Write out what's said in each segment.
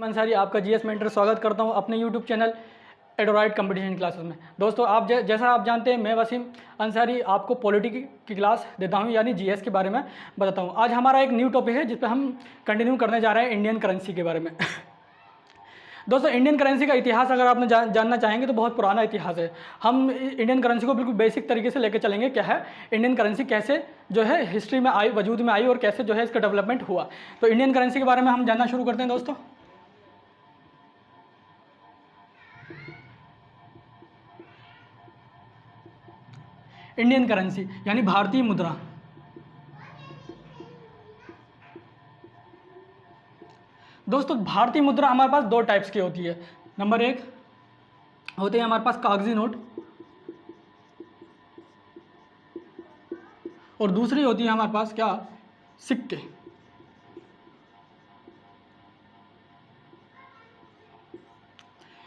अंसारी आपका GS mentor स्वागत करता हूं अपने यूट्यूब चैनल एडोराइड कंपटीशन क्लासेस में। दोस्तों जैसा आप जानते हैं मैं वसीम अंसारी आपको पॉलिटी की क्लास देता हूं, यानी जीएस के बारे में बताता हूं। आज हमारा एक न्यू टॉपिक है जिस पर हम कंटिन्यू करने जा रहे हैं इंडियन करेंसी के बारे में। दोस्तों इंडियन करेंसी का इतिहास अगर आपने जानना चाहेंगे तो बहुत पुराना इतिहास है। हम इंडियन करेंसी को बिल्कुल बेसिक तरीके से लेकर चलेंगे। क्या है इंडियन करेंसी, कैसे जो है हिस्ट्री में आई, वजूद में आई और कैसे जो है इसका डेवलपमेंट हुआ। तो इंडियन करेंसी के बारे में हम जानना शुरू करते हैं दोस्तों। इंडियन करेंसी यानी भारतीय मुद्रा। दोस्तों भारतीय मुद्रा हमारे पास दो टाइप्स की होती है। नंबर एक होते हैं हमारे पास कागजी नोट और दूसरी होती है हमारे पास क्या, सिक्के।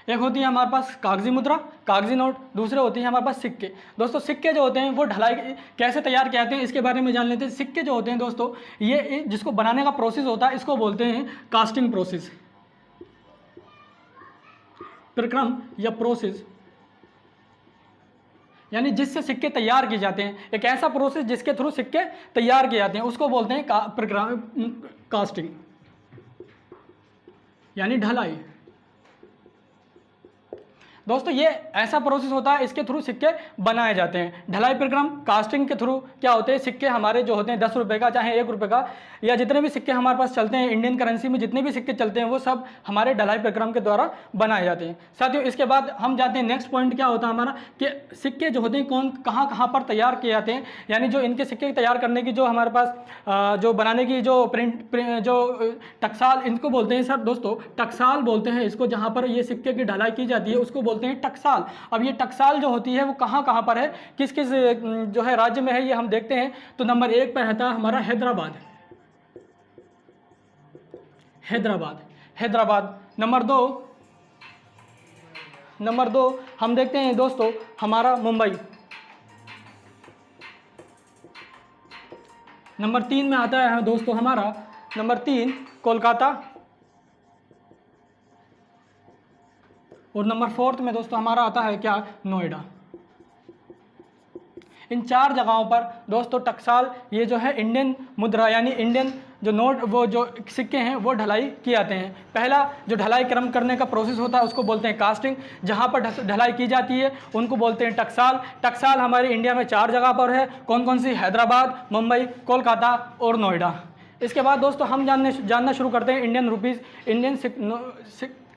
एक होती है हमारे पास कागजी मुद्रा, कागजी नोट, दूसरे होती है हमारे पास सिक्के। दोस्तों सिक्के जो होते हैं वो ढलाई कैसे तैयार किए जाते हैं इसके बारे में जान लेते हैं। सिक्के जो होते हैं दोस्तों, ये जिसको बनाने का प्रोसेस होता है इसको बोलते हैं कास्टिंग प्रोसेस, प्रक्रम या प्रोसेस, यानी जिससे सिक्के तैयार किए जाते हैं। एक ऐसा प्रोसेस जिसके थ्रू सिक्के तैयार किए जाते हैं उसको बोलते हैं कास्टिंग यानी ढलाई। दोस्तों ये ऐसा प्रोसेस होता है, इसके थ्रू सिक्के बनाए जाते हैं। ढलाई प्रक्रम कास्टिंग के थ्रू क्या होते हैं, सिक्के हमारे जो होते हैं 10 रुपये का चाहे 1 रुपये का या जितने भी सिक्के हमारे पास चलते हैं इंडियन करेंसी में, जितने भी सिक्के चलते हैं वो सब हमारे ढलाई प्रक्रम के द्वारा बनाए जाते हैं। साथियों इसके बाद हम जाते हैं नेक्स्ट पॉइंट क्या होता है हमारा, कि सिक्के जो होते हैं कहाँ पर तैयार किए जाते हैं, यानी जो इनके सिक्के तैयार करने की जो हमारे पास जो बनाने की जो जो टकसाल इनको बोलते हैं। सर दोस्तों टकसाल बोलते हैं इसको, जहाँ पर ये सिक्के की ढलाई की जाती है उसको बोलते हैं टकसाल। अब ये टकसाल जो होती है वो कहाँ पर है, किस किस जो है राज्य में है, ये हम देखते हैं। तो नंबर 1 पर रहता है हमारा हैदराबाद। नंबर दो हम देखते हैं दोस्तों हमारा मुंबई। नंबर 3 में आता है दोस्तों हमारा नंबर 3 कोलकाता और नंबर 4 में दोस्तों हमारा आता है क्या, नोएडा। इन 4 जगहों पर दोस्तों टकसाल ये जो है इंडियन मुद्रा यानी इंडियन जो नोट वो जो सिक्के हैं वो ढलाई किए जाते हैं। पहला जो ढलाई क्रम करने का प्रोसेस होता है उसको बोलते हैं कास्टिंग, जहाँ पर ढलाई की जाती है उनको बोलते हैं टकसाल। टकसाल हमारे इंडिया में 4 जगह पर है। कौन कौन सी, हैदराबाद, मुंबई, कोलकाता और नोएडा। इसके बाद दोस्तों हम जानना शुरू करते हैं इंडियन रुपीज़, इंडियन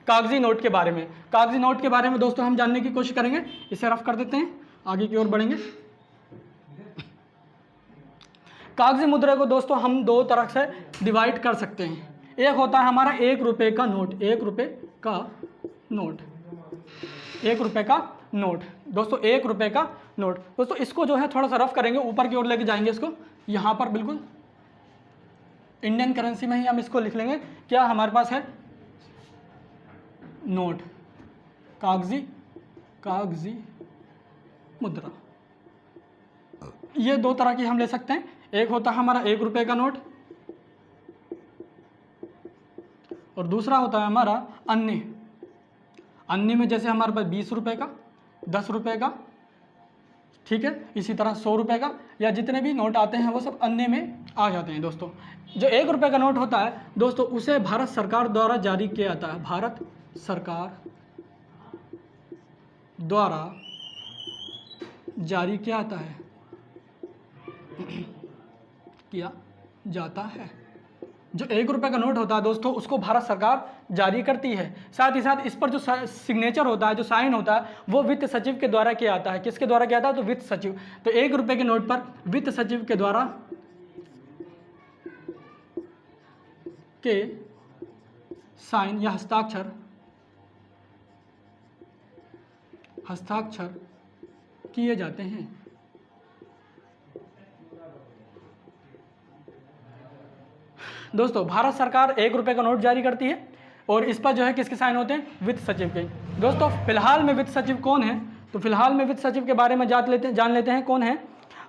कागजी नोट के बारे में। कागजी नोट के बारे में दोस्तों हम जानने की कोशिश करेंगे। इसे रफ कर देते हैं, आगे की ओर बढ़ेंगे। कागजी मुद्रा को दोस्तों हम 2 तरह से डिवाइड कर सकते हैं। एक होता है हमारा 1 रुपये का नोट, 1 रुपये का नोट दोस्तों 1 रुपये का नोट। दोस्तों इसको जो है थोड़ा सा रफ करेंगे, ऊपर की ओर लेके जाएंगे इसको। यहाँ पर बिल्कुल इंडियन करेंसी में ही हम इसको लिख लेंगे। क्या हमारे पास है नोट, कागजी मुद्रा। ये 2 तरह की हम ले सकते हैं। एक होता है हमारा 1 रुपये का नोट और दूसरा होता है हमारा अन्य में जैसे हमारे पास 20 रुपये का, 10 रुपये का, ठीक है, इसी तरह 100 रुपये का या जितने भी नोट आते हैं वो सब अन्य में आ जाते हैं। दोस्तों जो 1 रुपये का नोट होता है दोस्तों उसे भारत सरकार द्वारा जारी किया जाता है। भारत सरकार द्वारा जारी किया जाता है। जो 1 रुपये का नोट होता है दोस्तों उसको भारत सरकार जारी करती है। साथ ही साथ इस पर जो सिग्नेचर होता है, जो साइन होता है वो वित्त सचिव के द्वारा किया जाता है। किसके द्वारा किया जाता है, तो वित्त सचिव। तो 1 रुपये के नोट पर वित्त सचिव के द्वारा के साइन या हस्ताक्षर किए जाते हैं। दोस्तों भारत सरकार 1 रुपये का नोट जारी करती है और इस पर जो है किसके साइन होते हैं, वित्त सचिव के। दोस्तों फिलहाल में वित्त सचिव कौन है, तो फिलहाल में वित्त सचिव के बारे में जान लेते हैं कौन है।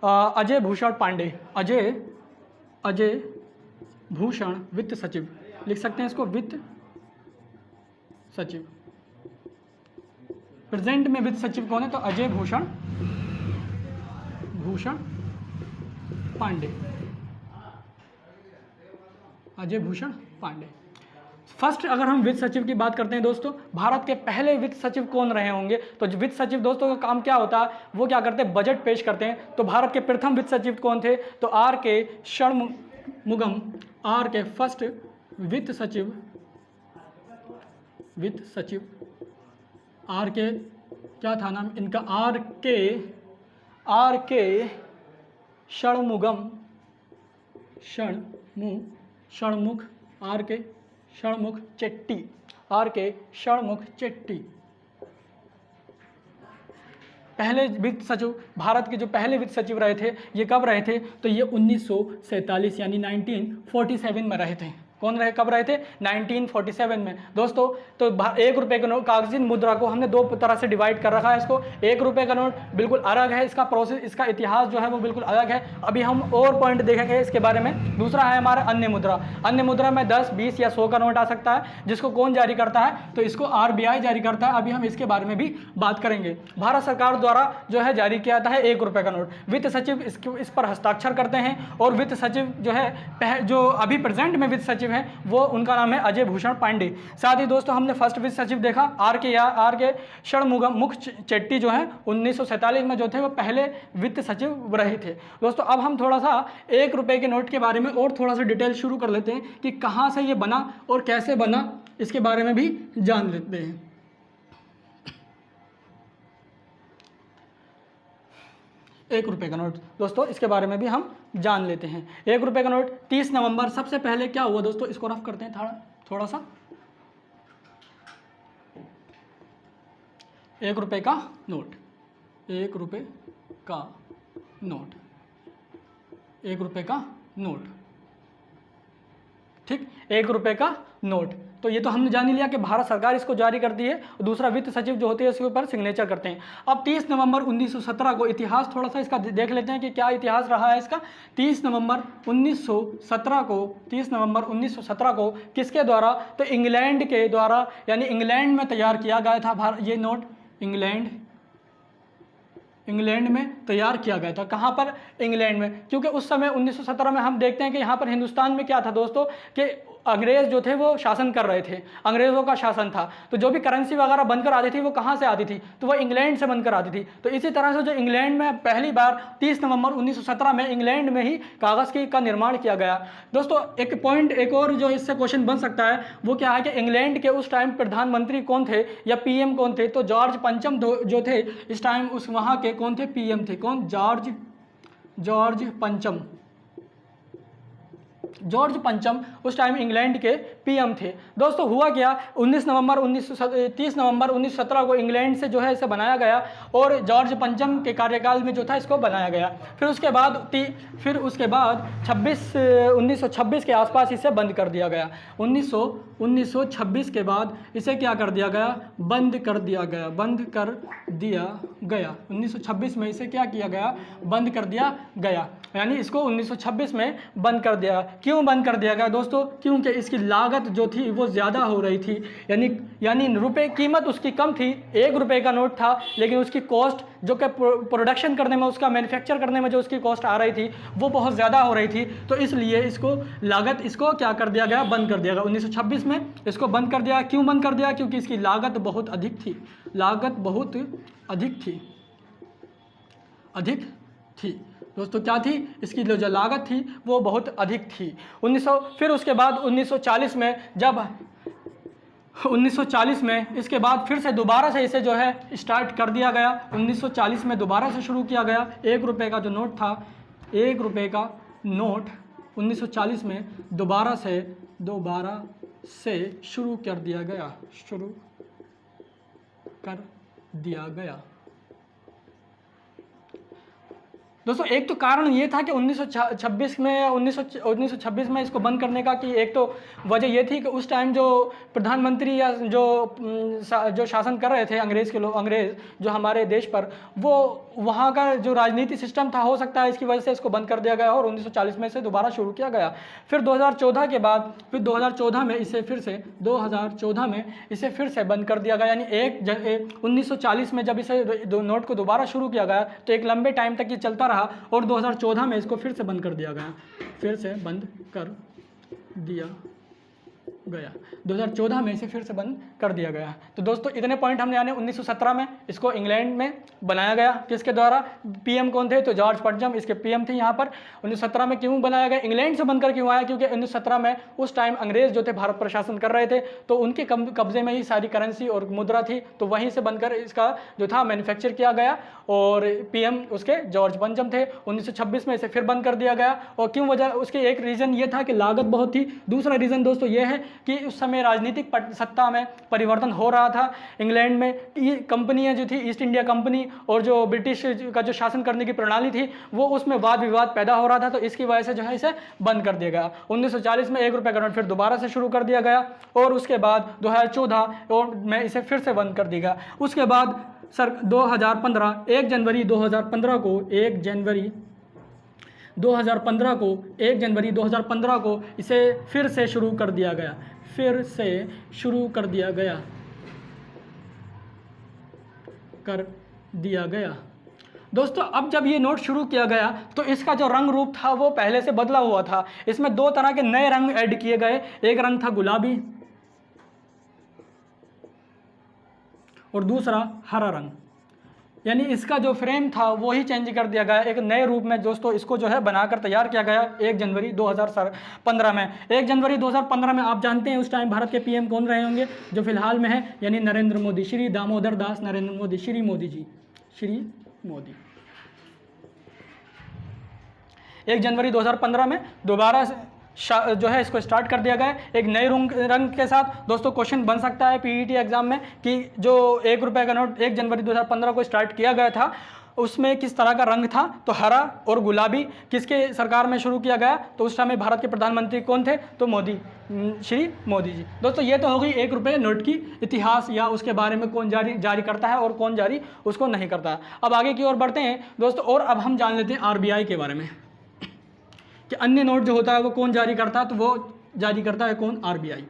अजय भूषण पांडे, अजय भूषण वित्त सचिव, लिख सकते हैं इसको वित्त सचिव। प्रेजेंट में वित्त सचिव कौन है? तो अजय भूषण पांडे, अजय भूषण पांडे। फर्स्ट अगर हम वित्त सचिव की बात करते हैं दोस्तों, भारत के पहले वित्त सचिव कौन रहे होंगे? तो वित्त सचिव दोस्तों का काम क्या होता है? वो क्या करते हैं? बजट पेश करते हैं। तो भारत के प्रथम वित्त सचिव कौन थे? तो आर के षणमुगम, आर के फर्स्ट वित्त सचिव आर के क्या था नाम इनका? आर के षणमुख चेट्टी। पहले वित्त सचिव, भारत के जो पहले वित्त सचिव रहे थे, ये कब रहे थे? तो ये 1947 यानी 1947 में रहे थे। कौन रहे, कब रहे थे? 1947 में दोस्तों। तो 1 रुपये का नोट, कागजी मुद्रा को हमने दो तरह से डिवाइड कर रखा है इसको। 1 रुपये का नोट बिल्कुल अलग है, इसका प्रोसेस, इसका इतिहास जो है वो बिल्कुल अलग है। अभी हम और पॉइंट देखेंगे इसके बारे में। दूसरा है हमारा अन्य मुद्रा। अन्य मुद्रा में 10, 20 या 100 का नोट आ सकता है, जिसको कौन जारी करता है? तो इसको RBI जारी करता है। अभी हम इसके बारे में भी बात करेंगे। भारत सरकार द्वारा जो है जारी किया जाता है 1 रुपये का नोट। वित्त सचिव इस पर हस्ताक्षर करते हैं, और वित्त सचिव जो है जो अभी प्रेजेंट में वित्त सचिव हैं वो उनका नाम है अजय भूषण पांडे। साथ ही दोस्तों हमने फर्स्ट वित्त सचिव देखा आर के षणमुख चेट्टी जो है 1947 में जो थे वो पहले वित्त सचिव रहे थे। दोस्तों अब हम थोड़ा सा 1 रुपये के नोट के बारे में और थोड़ा सा डिटेल शुरू कर लेते हैं कि कहाँ से ये बना और कैसे बना, इसके बारे में भी जान लेते हैं। 1 रुपये का नोट दोस्तों, इसके बारे में भी हम जान लेते हैं। 1 रुपये का नोट 30 नवंबर, सबसे पहले क्या हुआ दोस्तों, इसको रफ करते हैं थोड़ा सा। 1 रुपये का नोट, 1 रुपये का नोट, 1 रुपये का नोट, ठीक, 1 रुपये का नोट। तो ये तो हमने जान ही लिया कि भारत सरकार इसको जारी करती है, और दूसरा वित्त सचिव जो होते हैं इसके ऊपर सिग्नेचर करते हैं। अब 30 नवंबर 1917 को, इतिहास थोड़ा सा इसका देख लेते हैं कि क्या इतिहास रहा है इसका। 30 नवंबर 1917 को किसके द्वारा? तो इंग्लैंड के द्वारा, यानी इंग्लैंड में तैयार किया गया था ये नोट। इंग्लैंड में तैयार किया गया था। कहाँ पर? इंग्लैंड में, क्योंकि उस समय 1917 में हम देखते हैं कि यहाँ पर हिंदुस्तान में क्या था दोस्तों कि अंग्रेज जो थे वो शासन कर रहे थे, अंग्रेज़ों का शासन था। तो जो भी करेंसी वगैरह बनकर आती थी वो कहाँ से आती थी? तो वो इंग्लैंड से बनकर आती थी। तो इसी तरह से जो इंग्लैंड में पहली बार 30 नवंबर 1917 में इंग्लैंड में ही कागज़ का निर्माण किया गया। दोस्तों एक पॉइंट एक और जो इससे क्वेश्चन बन सकता है वो क्या है कि इंग्लैंड के उस टाइम प्रधानमंत्री कौन थे या PM कौन थे? तो जॉर्ज पंचम जो थे इस टाइम उस वहाँ के कौन थे? PM थे। कौन? जॉर्ज पंचम उस टाइम इंग्लैंड के PM थे। दोस्तों हुआ क्या, 30 नवंबर 1917 को इंग्लैंड से जो है इसे बनाया गया, और जॉर्ज पंचम के कार्यकाल में जो था इसको बनाया गया। फिर उसके बाद 1926 के आसपास इसे बंद कर दिया गया। 1926 के बाद इसे क्या कर दिया गया? बंद कर दिया गया। 1926 में इसे क्या किया गया? बंद कर दिया गया, यानी इसको 1926 में बंद कर दिया। क्यों बंद कर दिया गया दोस्तों? क्योंकि इसकी लागत जो थी वो ज़्यादा हो रही थी, यानी रुपए कीमत उसकी कम थी। 1 रुपये का नोट था, लेकिन उसकी कॉस्ट जो कि प्रोडक्शन करने में, उसका मैन्युफैक्चर करने में जो उसकी कॉस्ट आ रही थी वो बहुत ज़्यादा हो रही थी। तो इसलिए इसको क्या कर दिया गया? बंद कर दिया गया। 1926 में इसको बंद कर दिया। क्यों बंद कर दिया? क्योंकि इसकी लागत बहुत अधिक थी। दोस्तों क्या थी? इसकी जो लागत थी वो बहुत अधिक थी। फिर उसके बाद 1940 में इसके बाद फिर से दोबारा से इसे जो है स्टार्ट कर दिया गया। 1940 में दोबारा से शुरू किया गया। 1 रुपये का जो नोट था, 1 रुपये का नोट 1940 में दोबारा से शुरू कर दिया गया। दोस्तों एक तो कारण ये था कि 1926 में 1926 में इसको बंद करने का, कि एक तो वजह ये थी कि उस टाइम जो प्रधानमंत्री या जो शासन कर रहे थे अंग्रेज़ के लोग, अंग्रेज़ जो हमारे देश पर, वो वहाँ का जो राजनीति सिस्टम था, हो सकता है इसकी वजह से इसको बंद कर दिया गया और 1940 में से दोबारा शुरू किया गया। फिर 2014 के बाद फिर 2014 में इसे फिर से 2014 में इसे फिर से बंद कर दिया गया। यानी 1940 में जब इसे नोट को दोबारा शुरू किया गया तो एक लंबे टाइम तक ये चलता रहा और 2014 में इसको फिर से बंद कर दिया गया, फिर से बंद कर दिया गया। 2014 में इसे फिर से बंद कर दिया गया। तो दोस्तों इतने पॉइंट हमने आने। 1917 में इसको इंग्लैंड में बनाया गया, किसके द्वारा? पीएम कौन थे? तो जॉर्ज पंचम इसके पीएम थे यहाँ पर। 1917 में क्यों बनाया गया? इंग्लैंड से बनकर क्यों आया? क्योंकि 1917 में उस टाइम अंग्रेज जो थे भारत पर शासन कर रहे थे, तो उनके कब्जे में ही सारी करेंसी और मुद्रा थी, तो वहीं से बनकर इसका जो था मैन्युफैक्चर किया गया और पीएम उसके जॉर्ज पंचम थे। 1926 में इसे फिर बंद कर दिया गया। और क्यों वजह? उसके एक रीज़न ये था कि लागत बहुत थी। दूसरा रीज़न दोस्तों ये है कि उस समय राजनीतिक सत्ता में परिवर्तन हो रहा था इंग्लैंड में। ये कंपनियां जो थी, ईस्ट इंडिया कंपनी और जो ब्रिटिश का जो शासन करने की प्रणाली थी, वो उसमें वाद विवाद पैदा हो रहा था, तो इसकी वजह से जो है इसे बंद कर दिया गया। 1940 में 1 रुपये का नोट फिर दोबारा से शुरू कर दिया गया और उसके बाद 2014 और में इसे फिर से बंद कर दिया गया। उसके बाद सर 2015 1 जनवरी 2015 को 1 जनवरी 2015 को इसे फिर से शुरू कर दिया गया, फिर से शुरू कर दिया गया। दोस्तों अब जब ये नोट शुरू किया गया तो इसका जो रंग रूप था वो पहले से बदला हुआ था। इसमें 2 तरह के नए रंग ऐड किए गए। एक रंग था गुलाबी और दूसरा हरा रंग। यानी इसका जो फ्रेम था वो ही चेंज कर दिया गया, एक नए रूप में दोस्तों इसको जो है बनाकर तैयार किया गया 1 जनवरी 2015 में। 1 जनवरी 2015 में आप जानते हैं उस टाइम भारत के पीएम कौन रहे होंगे? जो फिलहाल में है, यानी नरेंद्र मोदी, श्री दामोदर दास नरेंद्र मोदी, श्री मोदी जी, श्री मोदी। 1 जनवरी 2015 में दोबारा जो है इसको स्टार्ट कर दिया गया एक नए रंग के साथ। दोस्तों क्वेश्चन बन सकता है पीईटी एग्जाम में कि जो 1 रुपये का नोट 1 जनवरी 2015 को स्टार्ट किया गया था उसमें किस तरह का रंग था? तो हरा और गुलाबी। किसके सरकार में शुरू किया गया? तो उस समय भारत के प्रधानमंत्री कौन थे? तो मोदी, श्री मोदी जी। दोस्तों ये तो हो गई 1 रुपये नोट की इतिहास या उसके बारे में कौन जारी करता है और कौन जारी उसको नहीं करता है। अब आगे की ओर बढ़ते हैं दोस्तों और अब हम जान लेते हैं आरबीआई के बारे में कि अन्य नोट जो होता है वो कौन जारी करता है? तो वो जारी करता है कौन? आरबीआई।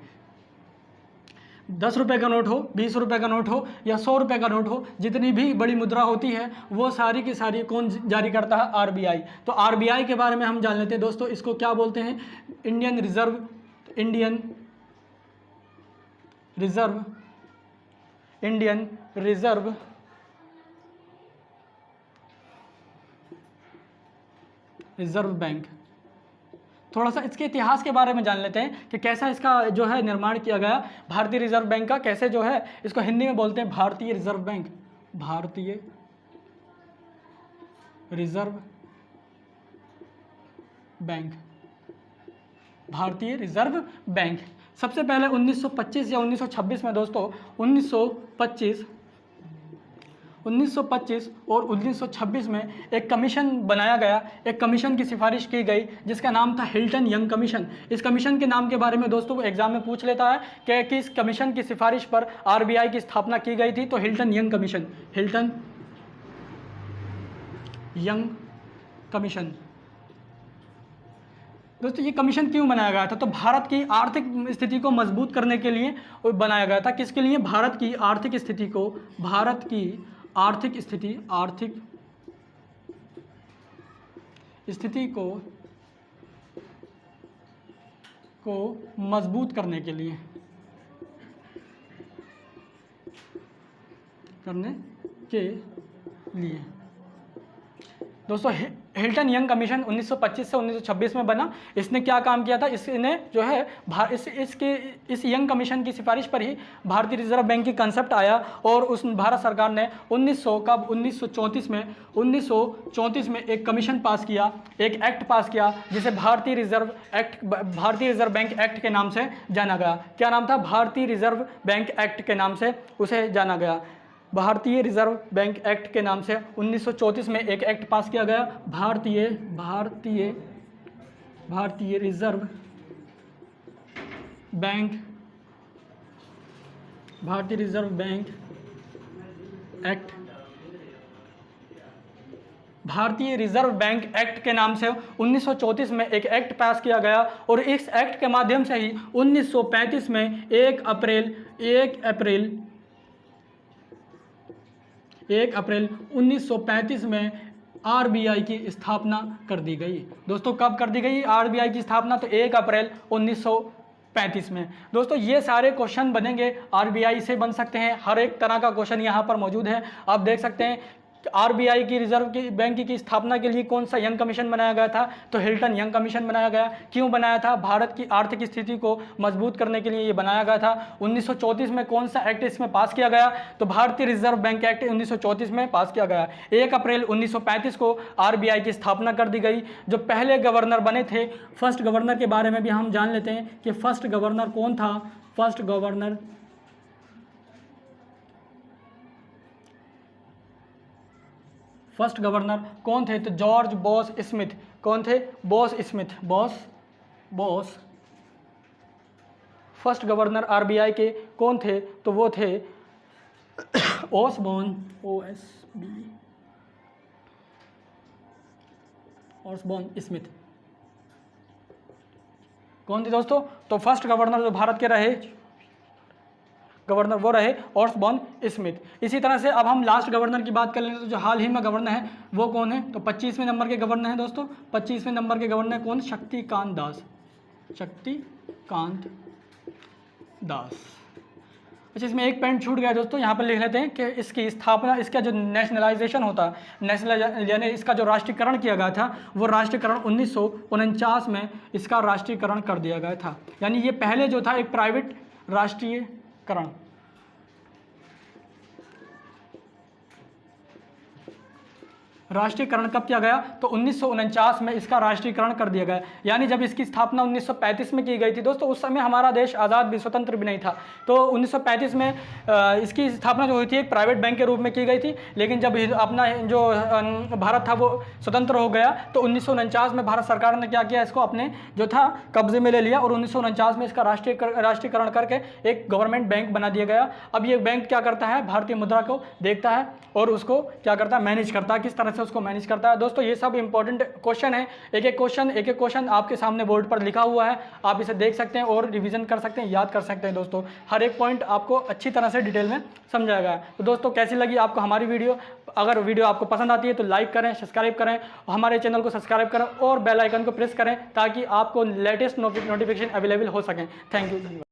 10 रुपये का नोट हो, 20 रुपये का नोट हो या 100 रुपये का नोट हो, जितनी भी बड़ी मुद्रा होती है वो सारी की सारी कौन जारी करता है? आरबीआई। तो आरबीआई के बारे में हम जान लेते हैं दोस्तों। इसको क्या बोलते हैं? Indian reserve bank. थोड़ा सा इसके इतिहास के बारे में जान लेते हैं कि कैसा इसका जो है निर्माण किया गया भारतीय रिजर्व बैंक का। कैसे जो है इसको हिंदी में बोलते हैं भारतीय रिजर्व बैंक, भारतीय रिजर्व बैंक, भारतीय रिजर्व बैंक। सबसे पहले 1925 या 1926 में दोस्तों 1925 और 1926 में एक कमीशन बनाया गया। एक कमीशन की सिफारिश की गई जिसका नाम था हिल्टन यंग कमीशन। इस कमीशन के नाम के बारे में दोस्तों एग्जाम में पूछ लेता है कि किस कमीशन की सिफारिश पर आरबीआई की स्थापना की गई थी? तो Hilton young commission, Hilton young commission. दोस्तों ये कमीशन क्यों बनाया गया था? तो भारत की आर्थिक स्थिति को मजबूत करने के लिए बनाया गया था। किसके लिए? भारत की आर्थिक स्थिति को, भारत की आर्थिक स्थिति को मजबूत करने के लिए, दोस्तों हिल्टन यंग कमीशन 1925 से 1926 में बना। इसने क्या काम किया था? इसने जो है इस यंग कमीशन की सिफारिश पर ही भारतीय रिजर्व बैंक की कंसेप्ट आया और उस भारत सरकार ने 1934 में एक कमीशन पास किया, एक एक्ट पास किया जिसे भारतीय रिजर्व बैंक एक्ट के नाम से जाना गया। क्या नाम था? भारतीय रिजर्व बैंक एक्ट के नाम से उसे जाना गया। भारतीय रिजर्व बैंक एक्ट के नाम से 1934 में एक एक्ट पास किया गया, भारतीय रिजर्व बैंक एक्ट, भारतीय रिजर्व बैंक एक्ट के नाम से 1934 में एक एक्ट पास किया गया और इस एक्ट के माध्यम से ही 1935 में 1 अप्रैल 1935 में आरबीआई की स्थापना कर दी गई। दोस्तों कब कर दी गई आरबीआई की स्थापना? तो 1 अप्रैल 1935 में। दोस्तों ये सारे क्वेश्चन बनेंगे आरबीआई से बन सकते हैं, हर एक तरह का क्वेश्चन यहाँ पर मौजूद है। आप देख सकते हैं आरबीआई की रिजर्व की बैंक की स्थापना के लिए कौन सा यंग कमीशन बनाया गया था? तो हिल्टन यंग कमीशन बनाया गया। क्यों बनाया था? भारत की आर्थिक स्थिति को मजबूत करने के लिए ये बनाया गया था। 1934 में कौन सा एक्ट इसमें पास किया गया? तो भारतीय रिजर्व बैंक एक्ट 1934 में पास किया गया। 1 अप्रैल 1935 को आरबीआई की स्थापना कर दी गई। जो पहले गवर्नर बने थे, फर्स्ट गवर्नर के बारे में भी हम जान लेते हैं कि फर्स्ट गवर्नर कौन था। फर्स्ट गवर्नर कौन थे? तो जॉर्ज बॉस स्मिथ। कौन थे? Boss Smith. Boss first governor RBI के कौन थे? तो वो थे ऑसबॉर्न स्मिथ। कौन थे दोस्तों? तो फर्स्ट गवर्नर जो भारत के रहे गवर्नर वो रहे ऑसबॉर्न स्मिथ। इसी तरह से अब हम लास्ट गवर्नर की बात कर लेंगे। तो जो हाल ही में गवर्नर है वो कौन है? तो 25वें नंबर के गवर्नर हैं दोस्तों। 25वें नंबर के गवर्नर कौन? शक्तिकांत दास। अच्छा इसमें एक पॉइंट छूट गया दोस्तों, यहाँ पर लिख लेते हैं कि इसकी स्थापना, इसका जो नेशनलाइजेशन होता है, यानी इसका जो राष्ट्रीयकरण किया गया था वो राष्ट्रीयकरण 1949 में इसका राष्ट्रीयकरण कर दिया गया था। यानी ये पहले जो था एक प्राइवेट राष्ट्रीयकरण। राष्ट्रीयकरण कब किया गया? तो 1949 में इसका राष्ट्रीयकरण कर दिया गया। यानी जब इसकी स्थापना 1935 में की गई थी दोस्तों, उस समय हमारा देश आज़ाद भी, स्वतंत्र भी नहीं था। तो 1935 में इसकी स्थापना जो हुई थी एक प्राइवेट बैंक के रूप में की गई थी। लेकिन जब अपना जो भारत था वो स्वतंत्र हो गया तो 1949 में भारत सरकार ने क्या किया, इसको अपने जो था कब्जे में ले लिया और 1949 में इसका राष्ट्रीयकरण करके एक गवर्नमेंट बैंक बना दिया गया। अब ये बैंक क्या करता है? भारतीय मुद्रा को देखता है और उसको क्या करता है? मैनेज करता है। किस तरह से उसको मैनेज करता है? दोस्तों ये सब इंपॉर्टेंट क्वेश्चन है। एक एक क्वेश्चन आपके सामने बोर्ड पर लिखा हुआ है, आप इसे देख सकते हैं और रिवीजन कर सकते हैं, याद कर सकते हैं। दोस्तों हर एक पॉइंट आपको अच्छी तरह से डिटेल में समझाया गया है। तो दोस्तों कैसी लगी आपको हमारी वीडियो? अगर वीडियो आपको पसंद आती है तो लाइक करें, सब्सक्राइब करें, हमारे चैनल को सब्सक्राइब करें और बेल आइकन को प्रेस करें ताकि आपको लेटेस्ट नोटिफिकेशन अवेलेबल हो सकें। Thank you.